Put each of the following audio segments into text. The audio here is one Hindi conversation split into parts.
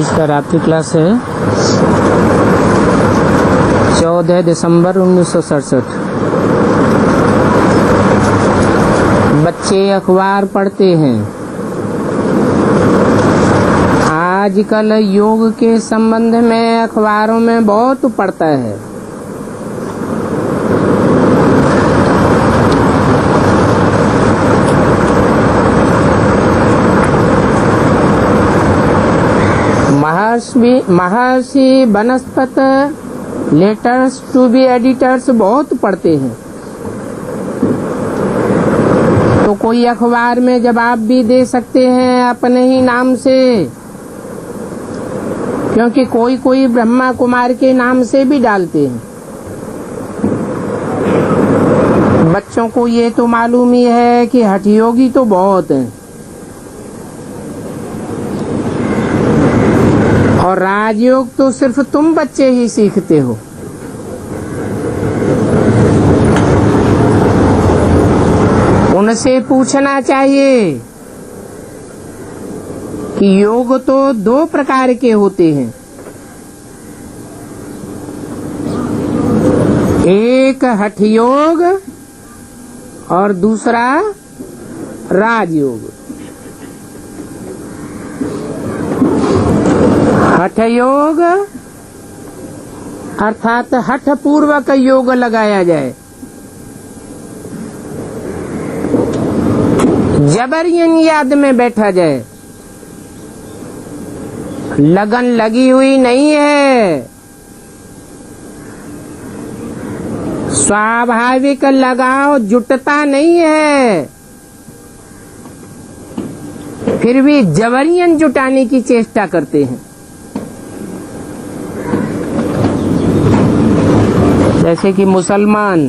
तेईस का रात्रि क्लास है 14 दिसंबर 1967। बच्चे अखबार पढ़ते हैं। आजकल योग के संबंध में अखबारों में बहुत पढ़ता है। महर्षि बनस्पत लेटर्स टू बी एडिटर्स बहुत पढ़ते हैं। तो कोई अखबार में जवाब भी दे सकते हैं अपने ही नाम से, क्योंकि कोई कोई ब्रह्मा कुमार के नाम से भी डालते हैं। बच्चों को ये तो मालूम ही है कि हठयोगी तो बहुत हैं और राजयोग तो सिर्फ तुम बच्चे ही सीखते हो। उनसे पूछना चाहिए कि योग तो 2 प्रकार के होते हैं, एक हठयोग और दूसरा राजयोग। हठयोग अर्थात हठ पूर्वक योग लगाया जाए, जबरन याद में बैठा जाए, लगन लगी हुई नहीं है, स्वाभाविक लगाव जुटता नहीं है, फिर भी जबरन जुटाने की चेष्टा करते हैं। जैसे कि मुसलमान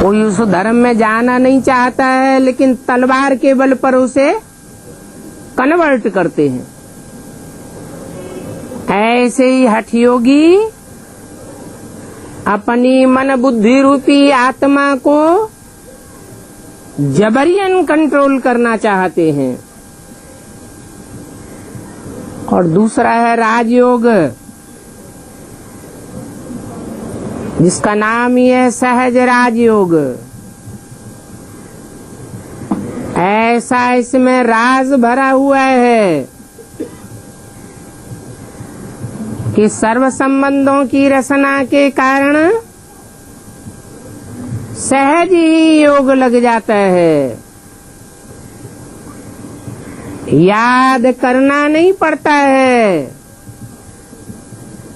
कोई उस धर्म में जाना नहीं चाहता है, लेकिन तलवार के बल पर उसे कन्वर्ट करते हैं। ऐसे ही हठयोगी अपनी मन बुद्धि रूपी आत्मा को जबरन कंट्रोल करना चाहते हैं। और दूसरा है राजयोग, जिसका नाम ही है सहज राजयोग। ऐसा इसमें राज भरा हुआ है कि सर्व संबंधों की रचना के कारण सहज ही योग लग जाता है। याद करना नहीं पड़ता है,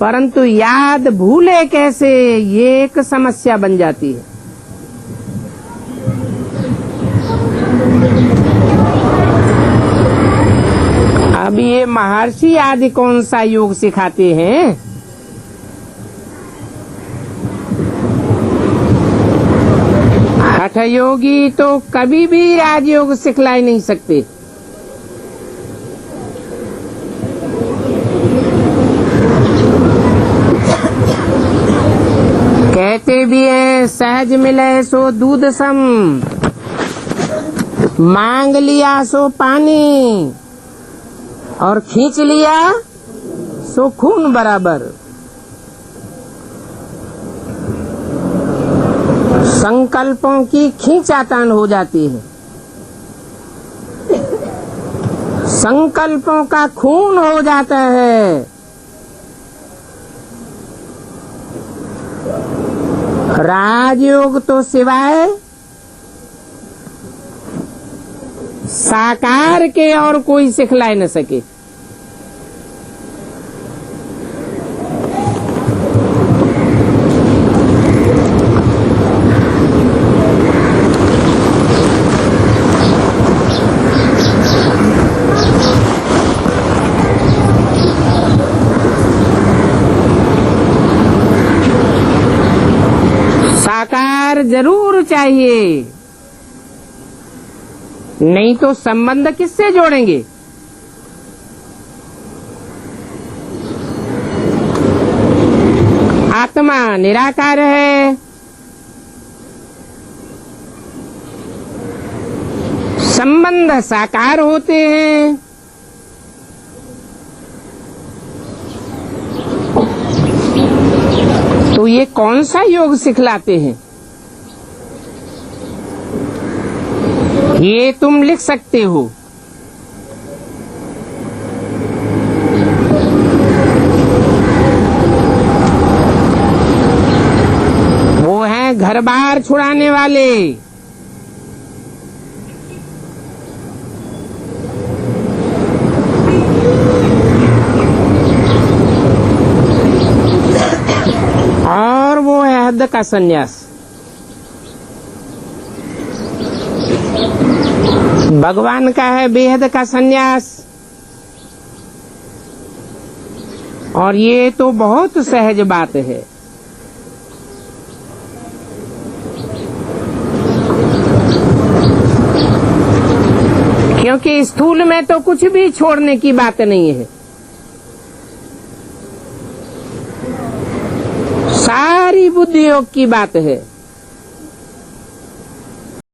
परंतु याद भूले कैसे, ये एक समस्या बन जाती है। अब ये महर्षि आदि कौन सा योग सिखाते हैं? हठयोगी तो कभी भी राजयोग सिखला नहीं सकते। कहते भी हैं सहज मिले सो दूध सम, मांग लिया सो पानी, और खींच लिया सो खून बराबर। संकल्पों की खींचातान हो जाती है, संकल्पों का खून हो जाता है। राजयोग तो सिवाय साकार के और कोई सिखला न सके। साकार जरूर चाहिए, नहीं तो संबंध किससे जोड़ेंगे? आत्मा निराकार है, शीघ्र साकार होते हैं। तो ये कौन सा योग सिखलाते हैं? ये तुम लिख सकते हो। वो हैं घर बार छुड़ाने वाले। और वो है हद का संन्यास। भगवान का है बेहद का संन्यास। और ये तो बहुत सहज बात है। क्योंकि स्थूल में तो कुछ भी छोड़ने की बात नहीं है। सारी बुद्धि योग की बात है।